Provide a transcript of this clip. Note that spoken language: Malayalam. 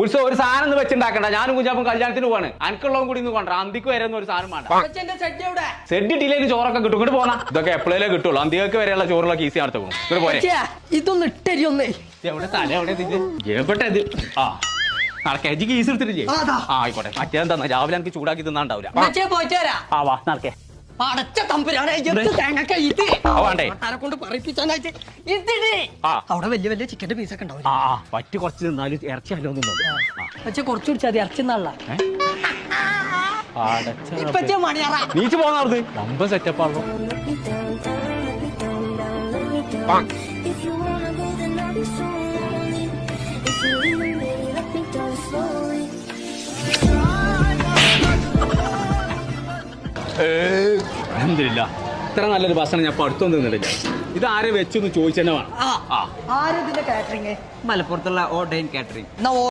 ഉത്സവം ഒരു സാധനം വെച്ചുണ്ടാക്കണ്ട. ഞാനും കുഞ്ഞാപ്പം കല്യാണത്തിന് പോവാണ്. അനക്കുള്ളതും കൂടി ഒന്ന് കൊണ്ട. അന്തിക്ക് വരെ ഒരു സാധനം വേണ്ട. സെഡ് ഇട്ടിലേക്ക് ചോറൊക്കെ കിട്ടും. ഇങ്ങോട്ട് പോന്നാ. ഇതൊക്കെ എപ്പോഴേ കിട്ടുള്ളൂ. അന്തികൾക്ക് വരെയുള്ള ചോറുകളൊക്കെ ഈസി നടത്തു പോകും. ഇങ്ങോട്ട് പോരെ. ഇതൊന്ന് ഇട്ടരിയൊന്നേ. എവിടെ തല എവിടെ എപ്പെട്ടത്? ആ നടക്കേജിക്ക് ഈസി എടുത്തിട്ടില്ലേ? ആയിക്കോട്ടെ. മറ്റേതെന്താ രാവിലെ എനിക്ക് ചൂടാക്കി തിന്നാണ്ടാവില്ല. ആ വാ നടക്കേ. അടച്ച തമ്പുരാനെ കൊണ്ട് പറയിപ്പിച്ചാനായിട്ട് അവിടെ വലിയ വലിയ ചിക്കന്റെ പീസൊക്കെ ഉണ്ടാവും. പറ്റി കുറച്ച് തിന്നാലും ഇറച്ചി അല്ലോ പക്ഷെ കുറച്ച് കുടിച്ചാൽ മതി. ഇറച്ചി നല്ല നീച്ച് പോന്നത് വമ്പ സെറ്റപ്പാണല്ലോ. അൽഹംദുലില്ലാ, ഇത്ര നല്ലൊരു ഭക്ഷണം ഞാൻ അടുത്തൊന്നും നിന്നിട്ടില്ല. ഇത് ആരെ വെച്ചെന്ന് ചോദിച്ചെന്നെ വേണം. മലപ്പുറത്തുള്ള ഓർഡൈൻ കാറ്ററിംഗ്.